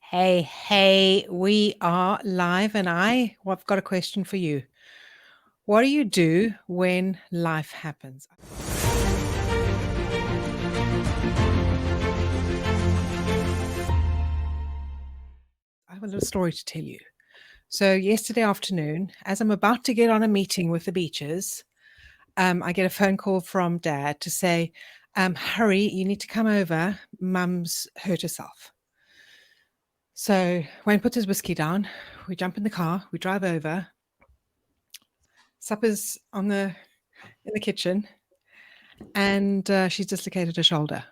Hey, we are live, and I've got a question for you. What do you do when life happens? I have a little story to tell you. So, yesterday afternoon, as I'm about to get on a meeting with the beaches, I get a phone call from Dad to say, hurry, you need to come over. Mum's hurt herself. So, Wayne puts his whiskey down. We jump in the car, we drive over. Supper's in the kitchen, and she's dislocated her shoulder.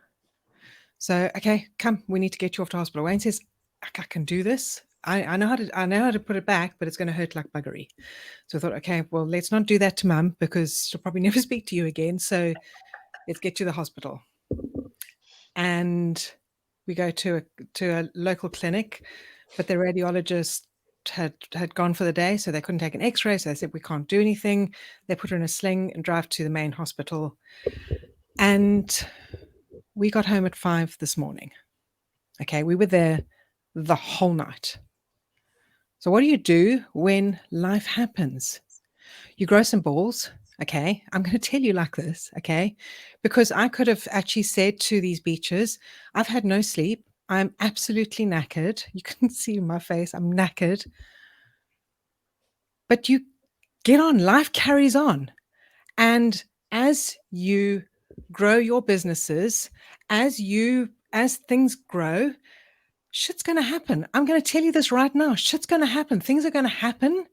So, okay, come, we need to get you off to hospital. Wayne says, I can do this. I know how to put it back, but it's going to hurt like buggery. So I thought, okay, well, let's not do that to Mum because she'll probably never speak to you again. So let's get you to the hospital. And we go to a local clinic, but the radiologist had gone for the day, so they couldn't take an X-ray. So they said, we can't do anything. They put her in a sling and drive to the main hospital. And we got home at 5 this morning. Okay, we were there the whole night. So what do you do when life happens? You grow some balls. Okay, I'm going to tell you like this. Okay, because I could have actually said to these beaches, I've had no sleep. I'm absolutely knackered. You can see my face. I'm knackered. But you get on. Life carries on. And as you grow your businesses, as things grow, shit's going to happen. I'm going to tell you this right now. Shit's going to happen. Things are going to happen.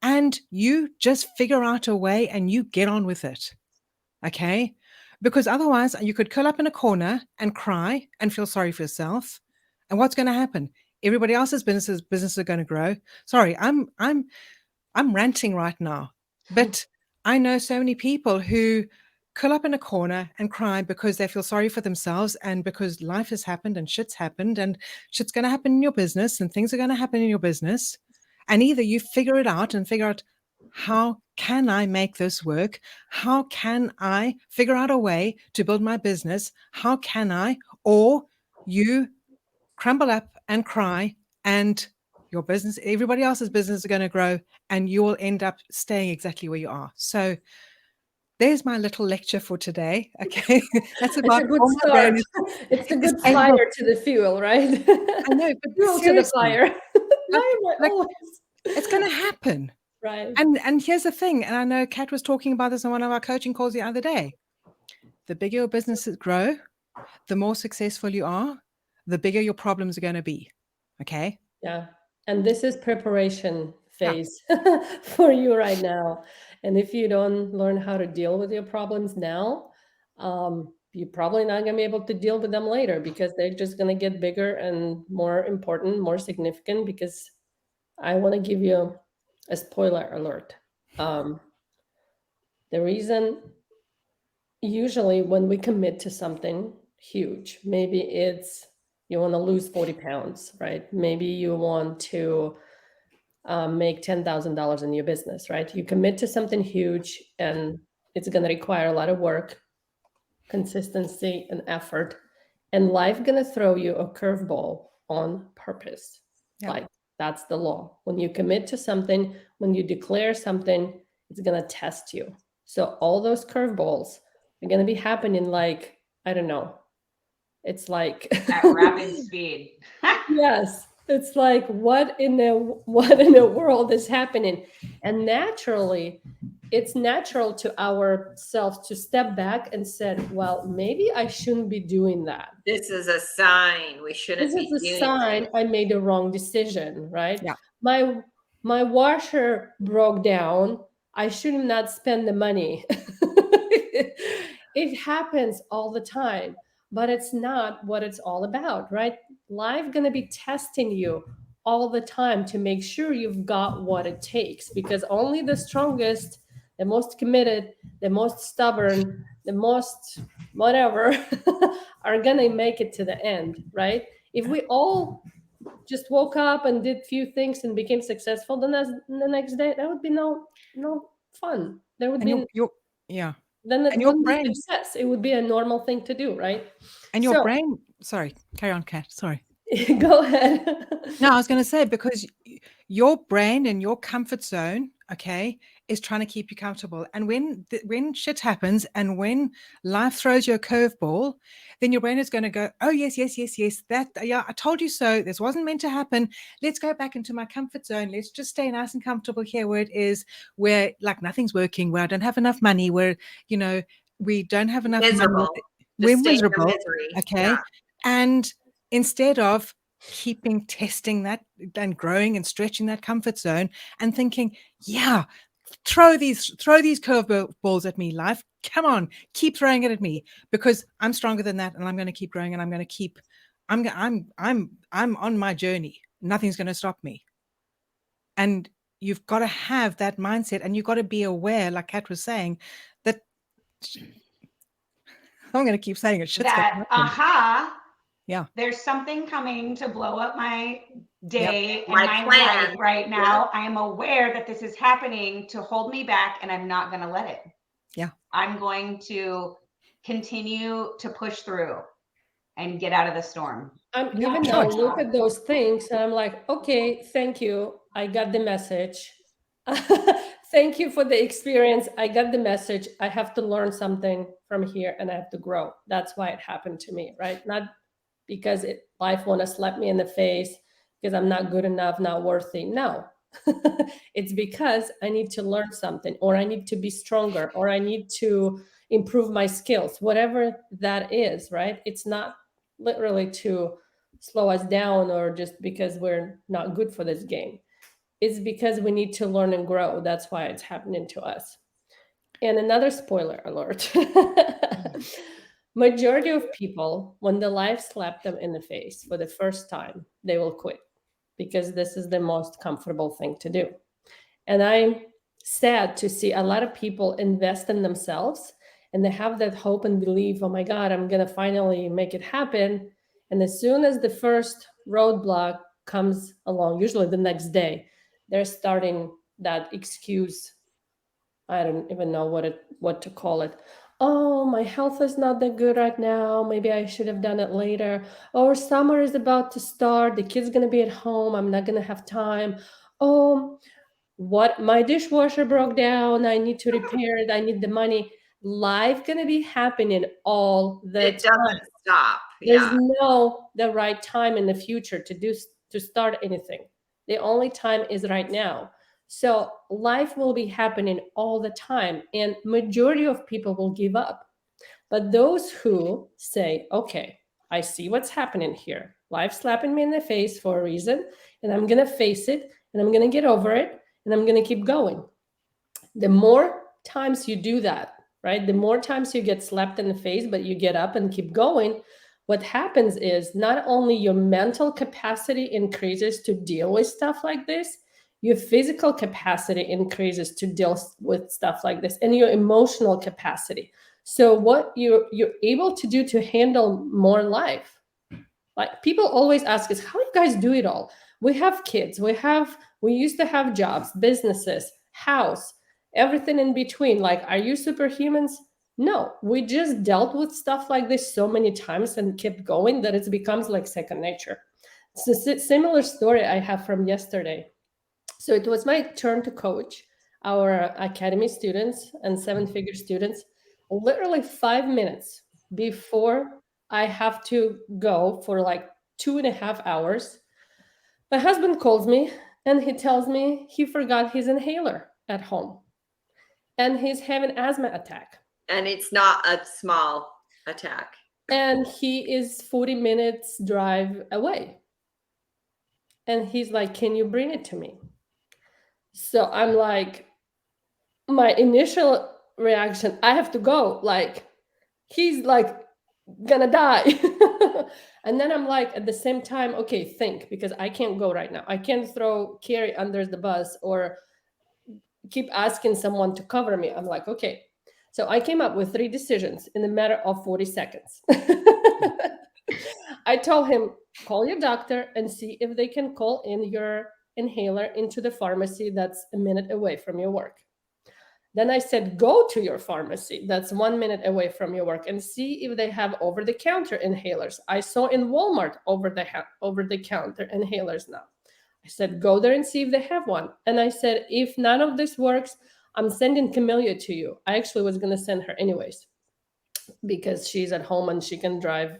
And you just figure out a way and you get on with it. Okay? Because otherwise you could curl up in a corner and cry and feel sorry for yourself. And what's going to happen? Everybody else's businesses are going to grow. Sorry, I'm ranting right now. But I know so many people who curl up in a corner and cry because they feel sorry for themselves and because life has happened and shit's happened and shit's going to happen in your business and things are going to happen in your business. And either you figure it out and figure out, how can I make this work? How can I figure out a way to build my business? How can I? Or you crumble up and cry and your business, everybody else's business is going to grow and you will end up staying exactly where you are. So there's my little lecture for today. Okay. That's about it's a good start. It's a good fire to the fuel, right? I know, but fuel to the fire. It's going to happen. Right. And here's the thing. And I know Kat was talking about this on one of our coaching calls the other day. The bigger your businesses grow, the more successful you are, the bigger your problems are going to be. Okay. Yeah. And this is preparation phase for you right now. And if you don't learn how to deal with your problems now, you're probably not going to be able to deal with them later because they're just going to get bigger and more important, more significant. Because I want to give you a spoiler alert. The reason usually when we commit to something huge, maybe it's you want to lose 40 pounds, right? Maybe you want to make $10,000 in your business, right? You commit to something huge and it's going to require a lot of work, consistency, and effort. And life going to throw you a curveball on purpose. Yeah. Like that's the law. When you commit to something, when you declare something, it's going to test you. So all those curveballs are going to be happening like, I don't know. It's like at rapid speed. Yes. It's like what in the world is happening? And naturally, it's natural to ourselves to step back and said, well, maybe I shouldn't be doing that. This is a sign we shouldn't be doing this is a sign I made the wrong decision, right? Yeah. My washer broke down. I should not spend the money. It happens all the time, but it's not what it's all about, right? Life gonna be testing you all the time to make sure you've got what it takes, because only the strongest, the most committed, the most stubborn, the most whatever are gonna make it to the end, right? If we all just woke up and did few things and became successful, then as the next day, that would be no fun. There would And be yeah. then it And your wouldn't brain. be success. It would be a normal thing to do, right? And your brain, sorry, carry on, Kat. Sorry. Go ahead. No, I was going to say because your brain and your comfort zone, okay, is trying to keep you comfortable. And when shit happens and when life throws you a curveball, then your brain is going to go, oh yes, yes, yes, yes. That yeah, I told you so. This wasn't meant to happen. Let's go back into my comfort zone. Let's just stay nice and comfortable here, where it is, where like nothing's working, where I don't have enough money, where you know we don't have enough money. Miserable. We're Just stay in the miserable, misery. Yeah. okay, and instead of keeping testing that and growing and stretching that comfort zone and thinking, yeah, throw these curveballs at me, life. Come on, keep throwing it at me because I'm stronger than that, and I'm going to keep growing, and I'm going to keep. I'm on my journey. Nothing's going to stop me. And you've got to have that mindset, and you've got to be aware, like Kat was saying, that I'm going to keep saying it. Shit's going to That, happen. Yeah. there's something coming to blow up my Yep. day and My my plan. life right now. I am aware that this is happening to hold me back, and I'm not going to let it. Yeah. I'm going to continue to push through and get out of the storm. I'm Yeah, even now choice. look at those things and I'm like, okay, thank you. I got the message. Thank you for the experience. I got the message. I have to learn something from here and I have to grow. That's why it happened to me, right? Not because life want to slap me in the face because I'm not good enough, not worthy. No. It's because I need to learn something or I need to be stronger or I need to improve my skills, whatever that is, right? It's not literally to slow us down or just because we're not good for this game. It's because we need to learn and grow. That's why it's happening to us. And another spoiler alert. Majority of people, when the life slapped them in the face for the first time, they will quit because this is the most comfortable thing to do. And I'm sad to see a lot of people invest in themselves and they have that hope and belief, oh my God, I'm going to finally make it happen. And as soon as the first roadblock comes along, usually the next day, they're starting that excuse. I don't even know what to call it. Oh, my health is not that good right now. Maybe I should have done it later. Or summer is about to start. The kid's going to be at home. I'm not going to have time. Oh, what my dishwasher broke down, I need to repair it, I need the money. Life gonna be happening all the It doesn't time. stop. There's Yeah. no the right time in the future to start anything. The only time is right now. So life will be happening all the time and majority of people will give up. But those who say, okay, I see what's happening here. Life's slapping me in the face for a reason, and I'm going to face it, and I'm going to get over it, and I'm going to keep going. The more times you do that, right? The more times you get slapped in the face, but you get up and keep going, what happens is not only your mental capacity increases to deal with stuff like this, your physical capacity increases to deal with stuff like this, and your emotional capacity. So what you're able to do to handle more life. Like people always ask us, how do you guys do it all? We have kids, we used to have jobs, businesses, house, everything in between. Like, are you superhumans? No, we just dealt with stuff like this so many times and kept going that it becomes like second nature. It's a similar story I have from yesterday. So it was my turn to coach our academy students and seven-figure students. Literally 5 minutes before I have to go for like 2.5 hours, my husband calls me and he tells me he forgot his inhaler at home and he's having asthma attack. And it's not a small attack. And he is 40 minutes drive away. And he's like, can you bring it to me? So I'm like, my initial reaction, I have to go. Like, he's like gonna die. And then I'm like, at the same time, okay, think, because I can't go right now. I can't throw Carrie under the bus or keep asking someone to cover me. I'm like, okay. So I came up with 3 decisions in a matter of 40 seconds. I told him, call your doctor and see if they can call in your inhaler into the pharmacy that's a minute away from your work. Then I said, go to your pharmacy that's 1 minute away from your work and see if they have over-the-counter inhalers. I saw in Walmart over-the-counter inhalers now. I said, go there and see if they have one. And I said, if none of this works, I'm sending Camellia to you. I actually was going to send her anyways because she's at home and she can drive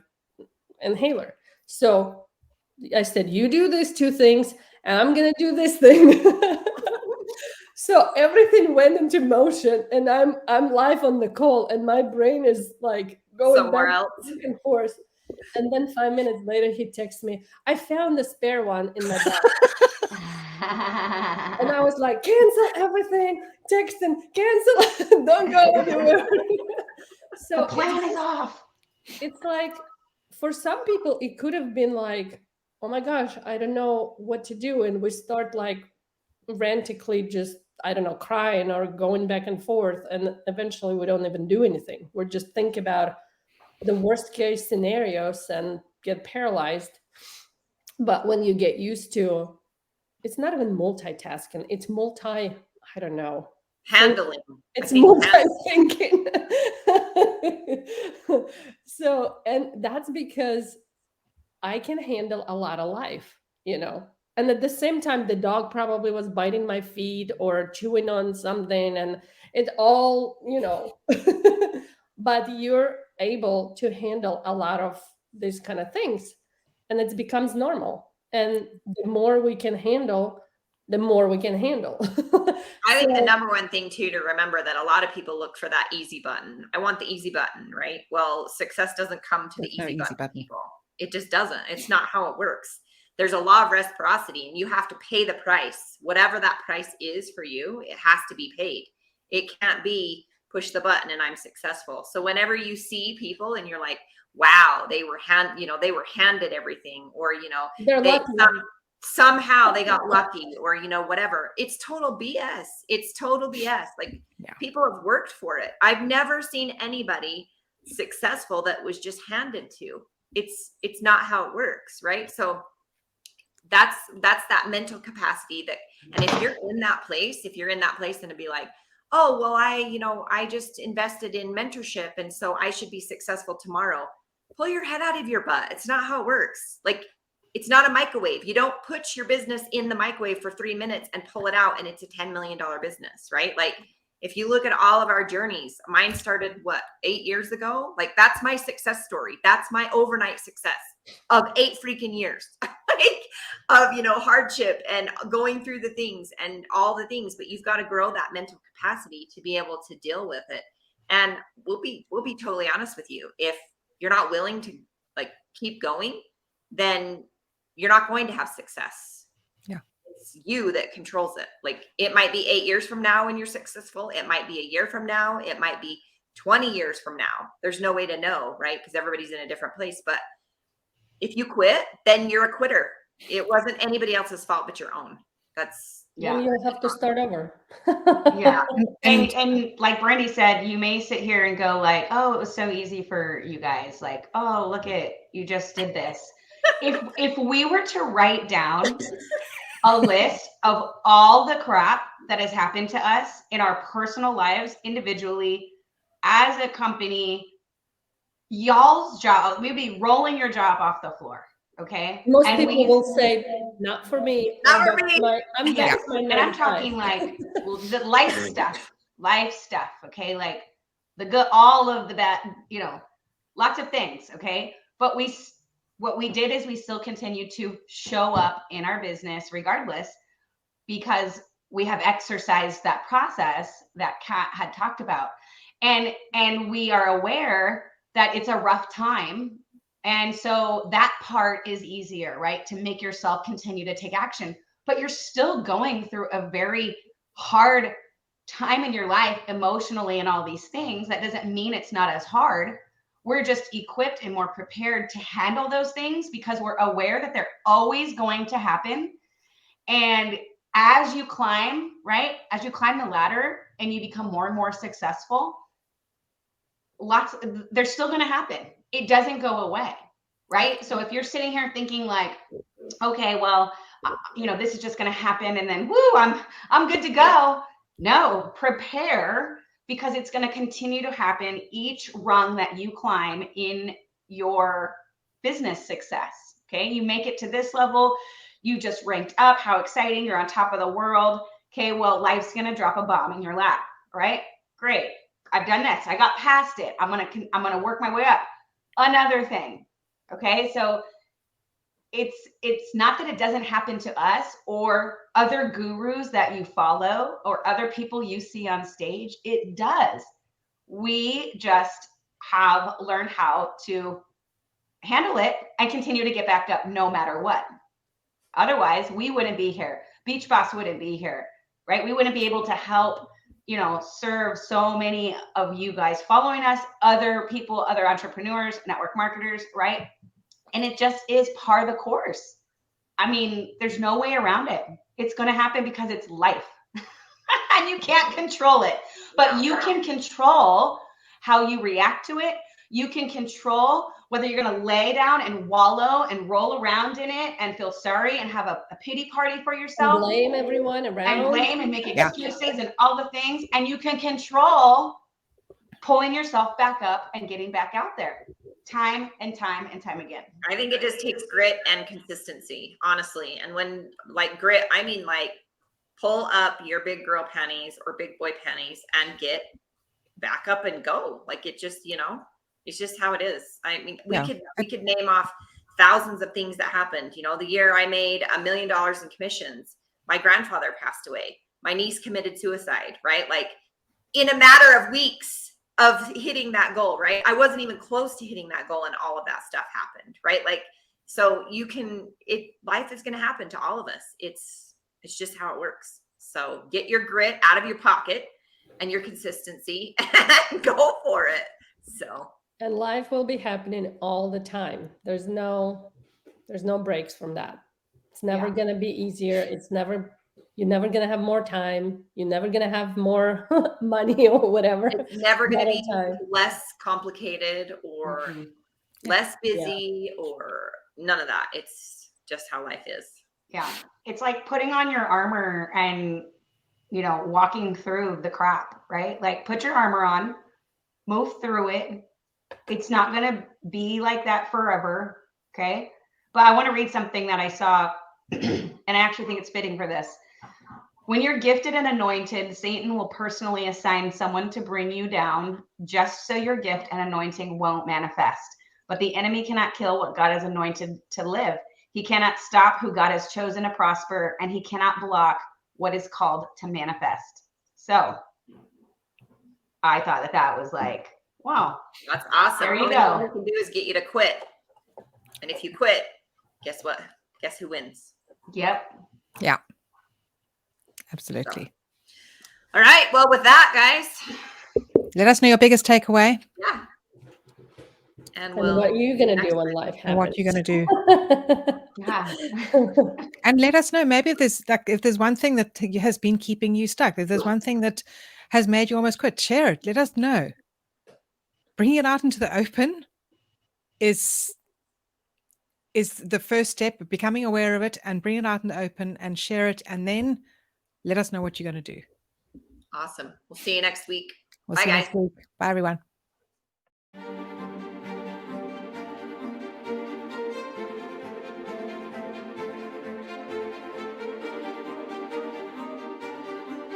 inhaler. So I said, you do these two things and I'm going to do this thing. So everything went into motion and I'm live on the call and my brain is like going Somewhere back else. and forth. And then 5 minutes later, he texts me, I found the spare one in my bag. And I was like, cancel everything, text him, cancel, don't go anywhere. So The plan is off. it's like, for some people, it could have been like, oh my gosh, I don't know what to do. And we start like frantically just, I don't know, crying or going back and forth. And eventually we don't even do anything. We're just think about the worst case scenarios and get paralyzed. But when you get used to, it's not even multitasking, it's I don't know. Handling. It's think multi-thinking. So, and that's because I can handle a lot of life, you know. And at the same time, the dog probably was biting my feet or chewing on something, and it all, you know. But you're able to handle a lot of these kind of things, and it becomes normal. And the more we can handle, the more we can handle. I think the So, number one thing too to remember that a lot of people look for that easy button. I want the easy button, right? Well, success doesn't come to the There's no easy easy button, button. people. It just doesn't. It's not how it works. There's a law of reciprocity, and you have to pay the price. Whatever that price is for you, it has to be paid. It can't be push the button and I'm successful. So whenever you see people and you're like, wow, they were handed everything, or they're they lucky. somehow they got lucky, or whatever. It's total BS. It's total BS. Like, Yeah. people have worked for it. I've never seen anybody successful that was just handed to. It's not how it works, right? So that's that mental capacity that, and if you're in that place and to be like, oh well, I just invested in mentorship and so I should be successful tomorrow. Pull your head out of your butt. It's not how it works. Like, it's not a microwave. You don't put your business in the microwave for 3 minutes and pull it out and it's a $10 million business, right? Like, if you look at all of our journeys, mine started 8 years ago. Like, that's my success story. That's my overnight success of 8 freaking years like, of hardship and going through the things and all the things. But you've got to grow that mental capacity to be able to deal with it. And we'll be totally honest with you. If you're not willing to like keep going, then you're not going to have success. Yeah. It's you that controls it. Like, it might be 8 years from now when you're successful. It might be a year from now. It might be 20 years from now. There's no way to know, right? Because everybody's in a different place. But if you quit, then you're a quitter. It wasn't anybody else's fault but your own. That's Then you have to start over. Yeah. And And like Brandy said, you may sit here and go like, oh, it was so easy for you guys. Like, oh, look at, you just did this. If we were to write down a list of all the crap that has happened to us in our personal lives, individually, as a company, y'all's job, we'd be rolling your job off the floor. Okay. Most And people will say, not for me. Not I'm for back me. to my, I'm yeah, back to my and 9 I'm to 5. talking like the life stuff. Okay, like the good, all of the bad, lots of things. Okay, but what we did is we still continue to show up in our business regardless, because we have exercised that process that Kat had talked about, and we are aware that it's a rough time. And so that part is easier, right? To make yourself continue to take action, but you're still going through a very hard time in your life emotionally and all these things. That doesn't mean it's not as hard. We're just equipped and more prepared to handle those things because we're aware that they're always going to happen. And as you climb, right? As you climb the ladder and you become more and more successful, they're still going to happen. It doesn't go away, right? So if you're sitting here thinking like, okay, well, this is just going to happen and then woo, I'm good to go. No, prepare, because it's going to continue to happen each rung that you climb in your business success. Okay. You make it to this level, you just ranked up. How exciting. You're on top of the world. Okay. Well, life's going to drop a bomb in your lap, right? Great. I've done this. I got past it. I'm going to work my way up. Another thing. Okay. So it's not that it doesn't happen to us or other gurus that you follow or other people you see on stage. It does. We just have learned how to handle it and continue to get back up no matter what. Otherwise, we wouldn't be here. Beach Boss wouldn't be here, right? We wouldn't be able to help, serve so many of you guys following us, other people, other entrepreneurs, network marketers, right? And it just is part of the course. I mean, there's no way around it. It's going to happen because it's life. And you can't control it, but you can control how you react to it. You can control whether you're going to lay down and wallow and roll around in it and feel sorry and have a pity party for yourself. And blame everyone around. And blame and make excuses and all the things. And you can control pulling yourself back up and getting back out there time and time and time again. I think it just takes grit and consistency, honestly. And when like grit, I mean like pull up your big girl panties or big boy panties and get back up and go. Like it just, it's just how it is. I mean, we could name off thousands of things that happened. The year I made $1 million in commissions, my grandfather passed away. My niece committed suicide, right? Like in a matter of weeks of hitting that goal, right? I wasn't even close to hitting that goal and all of that stuff happened, right? Like, so life is going to happen to all of us. It's just how it works. So get your grit out of your pocket and your consistency and go for it. So. And life will be happening all the time. There's no breaks from that. It's never going to be easier. You're never going to have more time. You're never going to have more money or whatever. It's never going to be less complicated or less busy or none of that. It's just how life is. Yeah. It's like putting on your armor and, walking through the crap, right? Like put your armor on, move through it. It's not going to be like that forever. Okay. But I want to read something that I saw and I actually think it's fitting for this. When you're gifted and anointed, Satan will personally assign someone to bring you down just so your gift and anointing won't manifest. But the enemy cannot kill what God has anointed to live. He cannot stop who God has chosen to prosper, and he cannot block what is called to manifest. So I thought that was like, wow. That's awesome. There you go. All we can do is get you to quit. And if you quit, guess what? Guess who wins? Yep. Yeah. Absolutely. So. All right. Well, with that, guys, let us know your biggest takeaway. Yeah. And what you're going to do when life happens. And what you're going to do. Yeah. And let us know. Maybe if there's one thing that has been keeping you stuck, if there's one thing that has made you almost quit, share it. Let us know. Bringing it out into the open is the first step of becoming aware of it, and bring it out in the open and share it, and then let us know what you're going to do. Awesome. We'll see you next week. Bye, guys. Next week. Bye, everyone.